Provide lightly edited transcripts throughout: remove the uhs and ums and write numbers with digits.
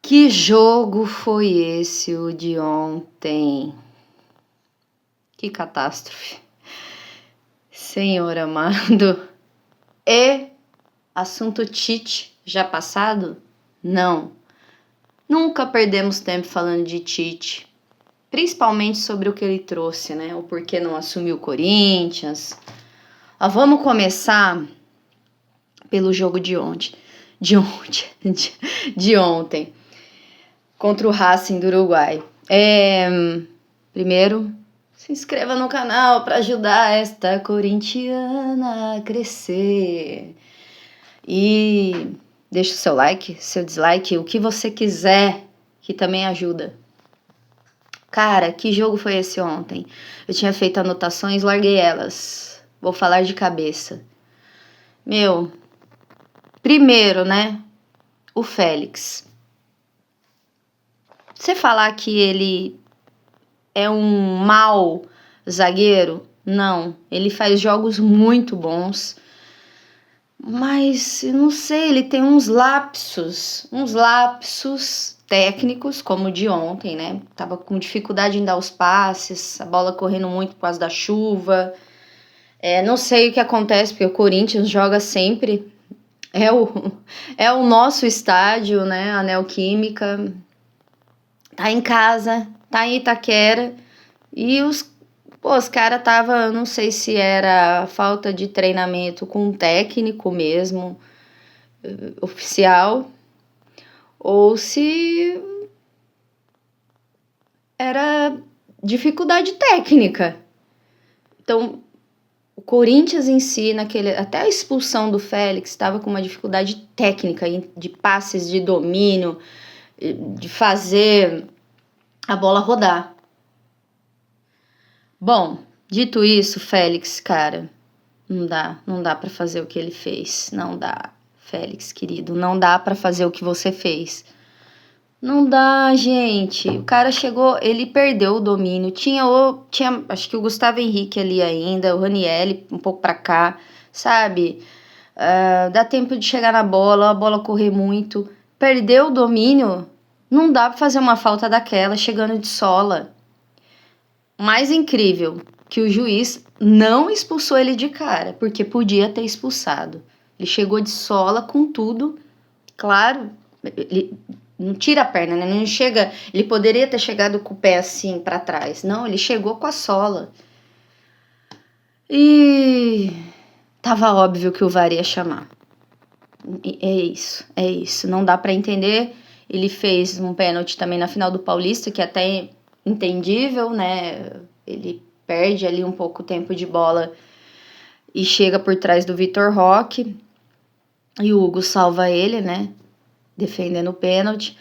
Que jogo foi esse, o de ontem? Que catástrofe. Senhor amado. E assunto Tite já passado? Não. Nunca perdemos tempo falando de Tite. Principalmente sobre o que ele trouxe, né? O porquê não assumiu o Corinthians. Vamos começar pelo jogo de ontem. De ontem. Contra o Racing do Uruguai. Primeiro, se inscreva no canal para ajudar esta corintiana a crescer. E deixa o seu like, seu dislike, o que você quiser, que também ajuda. Cara, que jogo foi esse ontem? Eu tinha feito anotações, larguei elas. Vou falar de cabeça. Primeiro, né? O Félix. Você falar que ele é um mau zagueiro? Não. Ele faz jogos muito bons. Mas, eu não sei, ele tem uns lapsos técnicos, como o de ontem, né? Tava com dificuldade em dar os passes, a bola correndo muito por causa da chuva. Não sei o que acontece, porque o Corinthians joga sempre. É o nosso estádio, né? A Neoquímica. Tá em casa, tá em Itaquera. E os caras tava, não sei se era falta de treinamento com um técnico mesmo, oficial, ou se era dificuldade técnica. Então, o Corinthians em si, até a expulsão do Félix, estava com uma dificuldade técnica de passes, de domínio, de fazer a bola rodar. Bom, dito isso, Félix, cara, não dá para fazer o que ele fez. Não dá, Félix, querido, não dá para fazer o que você fez. Não dá, gente. O cara chegou, ele perdeu o domínio. Tinha acho que o Gustavo Henrique ali ainda, o Ranieri um pouco para cá, sabe? Dá tempo de chegar na bola, a bola correr muito. Perdeu o domínio, não dá para fazer uma falta daquela chegando de sola. Mais incrível que o juiz não expulsou ele de cara, porque podia ter expulsado. Ele chegou de sola com tudo, claro, ele não tira a perna, né? Não chega, ele poderia ter chegado com o pé assim para trás. Não, ele chegou com a sola. E tava óbvio que o VAR ia chamar. É isso, não dá para entender. Ele fez um pênalti também na final do Paulista, que até entendível, né? Ele perde ali um pouco o tempo de bola e chega por trás do Vitor Roque. E o Hugo salva ele, né? Defendendo o pênalti.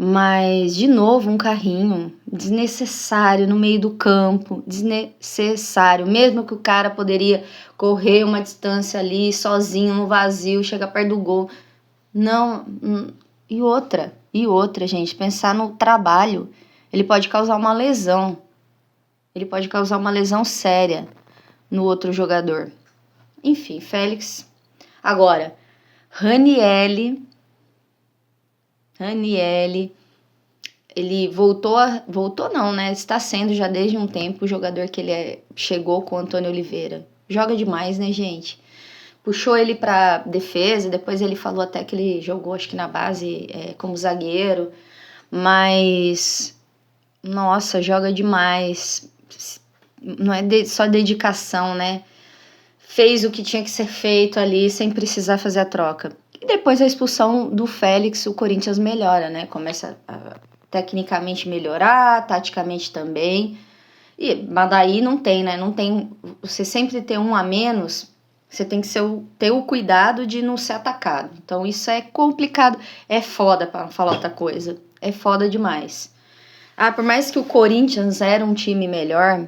Mas, de novo, um carrinho desnecessário no meio do campo. Desnecessário. Mesmo que o cara poderia correr uma distância ali, sozinho, no vazio, chegar perto do gol. Não. E outra, gente, pensar no trabalho. Ele pode causar uma lesão. Ele pode causar uma lesão séria no outro jogador. Enfim, Félix. Agora, Ranieri, ele voltou não, né? Está sendo já desde um tempo o jogador que ele chegou com o Antônio Oliveira. Joga demais, né, gente? Puxou ele pra defesa, depois ele falou até que ele jogou, acho que na base, como zagueiro. Mas, nossa, joga demais. Não é só dedicação, né? Fez o que tinha que ser feito ali sem precisar fazer a troca. E depois da expulsão do Félix, o Corinthians melhora, né? Começa a tecnicamente melhorar, taticamente também. Mas daí não tem, né? Não tem. Você sempre ter um a menos, você tem que ter o cuidado de não ser atacado. Então isso é complicado. É foda, pra não falar outra coisa. É foda demais. Por mais que o Corinthians era um time melhor,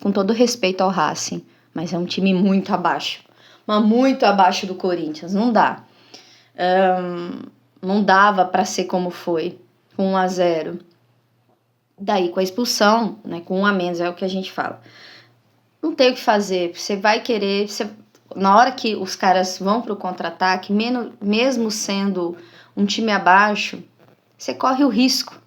com todo respeito ao Racing, mas é um time muito abaixo. Mas muito abaixo do Corinthians. Não dá. Não dava para ser como foi, com 1-0. Daí, com a expulsão, né, com 1 a menos, é o que a gente fala. Não tem o que fazer. Você vai querer... na hora que os caras vão pro contra-ataque, mesmo sendo um time abaixo, Você corre o risco.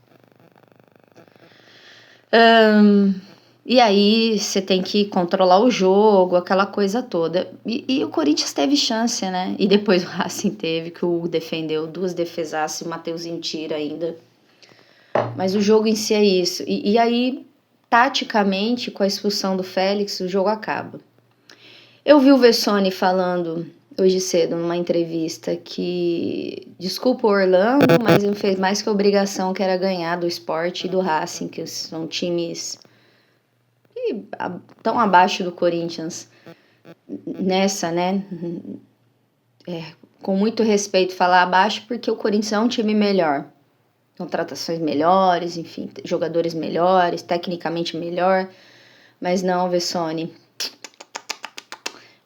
E aí você tem que controlar o jogo, aquela coisa toda. E o Corinthians teve chance, né? E depois o Racing teve, que o Hugo defendeu 2 defesaças, o Mateuzinho tira ainda. Mas o jogo em si é isso. E aí, taticamente, com a expulsão do Félix, o jogo acaba. Eu vi o Vessone falando hoje cedo numa entrevista que desculpa o Orlando, mas ele fez mais que a obrigação, que era ganhar do Sport e do Racing, que são times tão abaixo do Corinthians nessa, né? Com muito respeito falar abaixo, porque o Corinthians é um time melhor. Contratações melhores, enfim, jogadores melhores, tecnicamente melhor. Mas não, Vessone.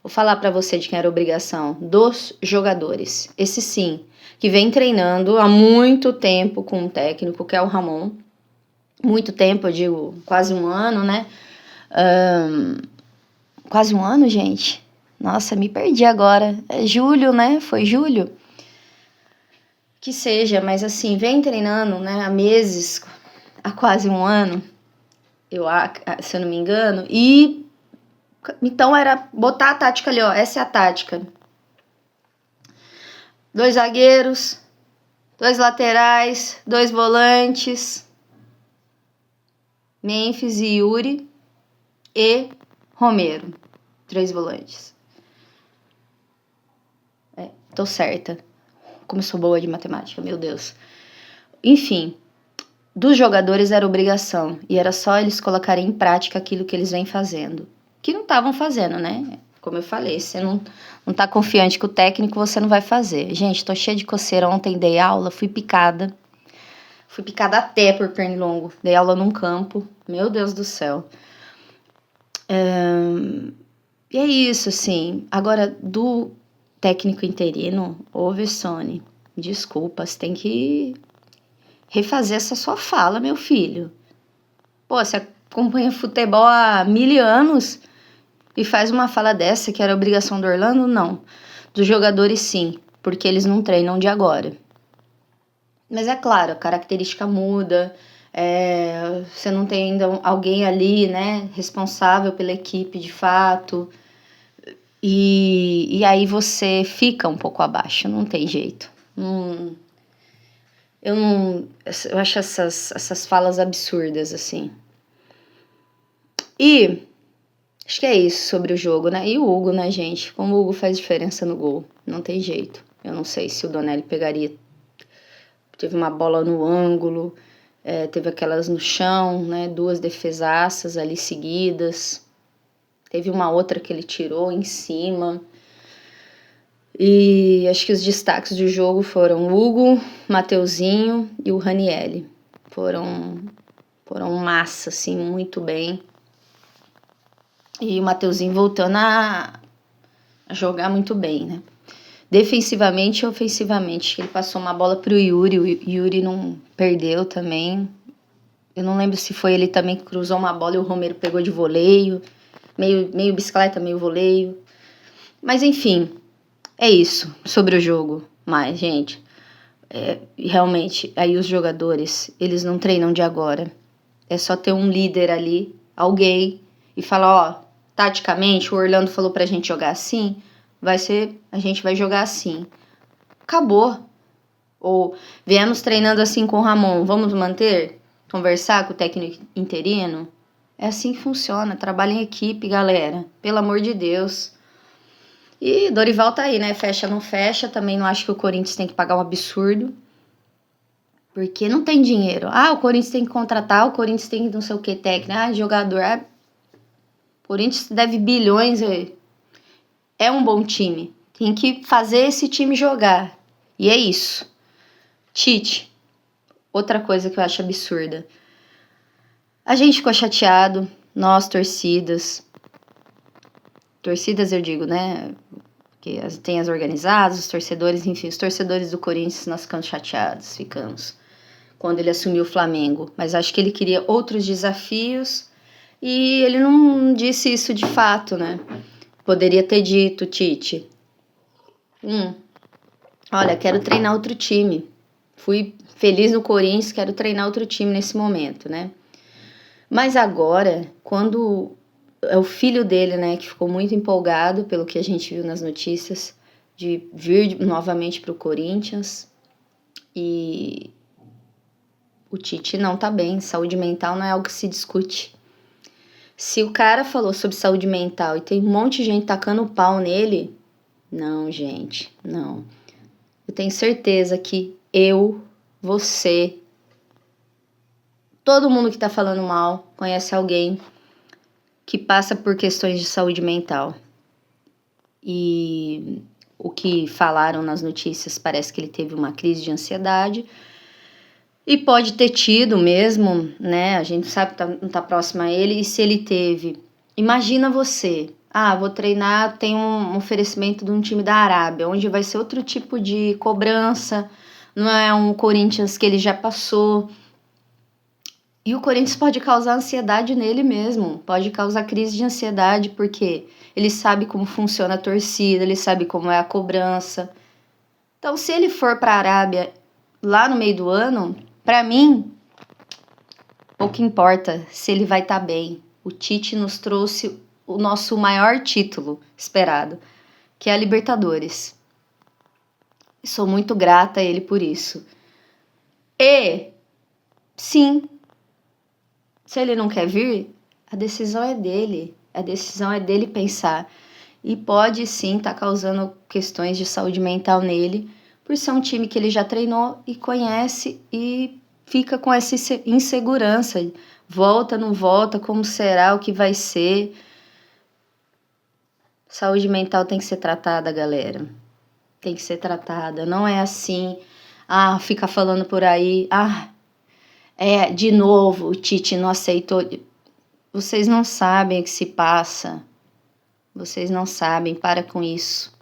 Vou falar para você de quem era a obrigação. Dos jogadores. Esse sim, que vem treinando há muito tempo com um técnico, que é o Ramon. Muito tempo, eu digo, quase um ano, né? Quase um ano, gente? Nossa, me perdi agora. É julho, né? Foi julho? Que seja, mas assim, vem treinando, né? Há meses, há quase um ano, se eu não me engano. E então era botar a tática ali, ó. Essa é a tática. 2 zagueiros, 2 laterais, 2 volantes, Memphis e Yuri e Romero, 3 volantes. Tô certa. Como eu sou boa de matemática, meu Deus. Enfim, dos jogadores era obrigação. E era só eles colocarem em prática aquilo que eles vêm fazendo. Que não estavam fazendo, né? Como eu falei, você não tá confiante com o técnico, você não vai fazer. Gente, tô cheia de coceira. Ontem dei aula, fui picada. Fui picada até por pernilongo. Dei aula num campo. Meu Deus do céu. E é isso, assim. Agora, do técnico interino, ô Vessone, desculpa, você tem que refazer essa sua fala, meu filho. Pô, você acompanha futebol há 1000 anos e faz uma fala dessa que era obrigação do Orlando? Não. Dos jogadores, sim, porque eles não treinam de agora. Mas é claro, a característica muda, você não tem ainda alguém ali, né, responsável pela equipe de fato. E aí você fica um pouco abaixo, não tem jeito. Eu acho essas falas absurdas, assim. E acho que é isso sobre o jogo, né? E o Hugo, né, gente? Como o Hugo faz diferença no gol, não tem jeito. Eu não sei se o Donelli pegaria. Teve uma bola no ângulo, teve aquelas no chão, né? 2 defesaças ali seguidas. Teve uma outra que ele tirou em cima. E acho que os destaques do jogo foram o Hugo, Mateuzinho e o Ranielli. Foram massa, assim, muito bem. E o Mateuzinho voltando a jogar muito bem, né? Defensivamente e ofensivamente. Ele passou uma bola pro Yuri, o Yuri não perdeu também. Eu não lembro se foi ele também que cruzou uma bola e o Romero pegou de voleio. Meio bicicleta, meio voleio. Mas enfim, é isso sobre o jogo. Mas, gente, realmente, aí os jogadores, eles não treinam de agora. É só ter um líder ali, alguém, e falar, ó, taticamente, o Orlando falou pra gente jogar assim, a gente vai jogar assim. Acabou. Ou viemos treinando assim com o Ramon, vamos manter? Conversar com o técnico interino? É assim que funciona, trabalha em equipe, galera. Pelo amor de Deus. E Dorival tá aí, né? Fecha, não fecha. Também não acho que o Corinthians tem que pagar um absurdo. Porque não tem dinheiro. Ah, o Corinthians tem que contratar, o Corinthians tem não sei o que técnico. Ah, jogador. O Corinthians deve bilhões. É um bom time. Tem que fazer esse time jogar. E é isso. Tite. Outra coisa que eu acho absurda. A gente ficou chateado. Nós, torcidas. Torcidas eu digo, né? Que tem as organizadas, os torcedores, enfim, os torcedores do Corinthians, nós ficamos chateados, quando ele assumiu o Flamengo. Mas acho que ele queria outros desafios e ele não disse isso de fato, né? Poderia ter dito, Tite, olha, quero treinar outro time. fui feliz no Corinthians, quero treinar outro time nesse momento, né? Mas agora, quando é o filho dele, né, que ficou muito empolgado pelo que a gente viu nas notícias, de vir novamente para o Corinthians, e o Tite não tá bem, saúde mental não é algo que se discute. Se o cara falou sobre saúde mental e tem um monte de gente tacando pau nele, não, gente, não. Eu tenho certeza que você, todo mundo que tá falando mal, conhece alguém que passa por questões de saúde mental. E o que falaram nas notícias parece que ele teve uma crise de ansiedade. E pode ter tido mesmo, né? A gente sabe que não tá próximo a ele. E se ele teve, imagina você. Ah, vou treinar, tem um oferecimento de um time da Arábia, onde vai ser outro tipo de cobrança. Não é um Corinthians que ele já passou. E o Corinthians pode causar ansiedade nele mesmo. Pode causar crise de ansiedade, porque ele sabe como funciona a torcida, ele sabe como é a cobrança. Então, se ele for para a Arábia lá no meio do ano, para mim, pouco importa se ele vai estar bem. O Tite nos trouxe o nosso maior título esperado, que é a Libertadores. E sou muito grata a ele por isso. E, sim, se ele não quer vir, a decisão é dele. A decisão é dele pensar. E pode sim estar causando questões de saúde mental nele, por ser um time que ele já treinou e conhece e fica com essa insegurança. Volta, não volta, como será, o que vai ser. Saúde mental tem que ser tratada, galera. Tem que ser tratada. Não é assim, fica falando por aí, de novo, o Tite não aceitou. Vocês não sabem o que se passa. Vocês não sabem, para com isso.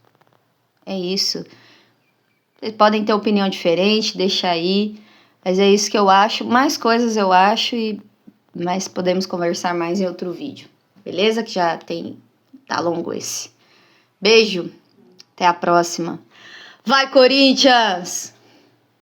É isso. Vocês podem ter opinião diferente, deixa aí. Mas é isso que eu acho. Mais coisas eu acho, mas podemos conversar mais em outro vídeo. Beleza? Que já tá longo esse. Beijo. Até a próxima. Vai, Corinthians!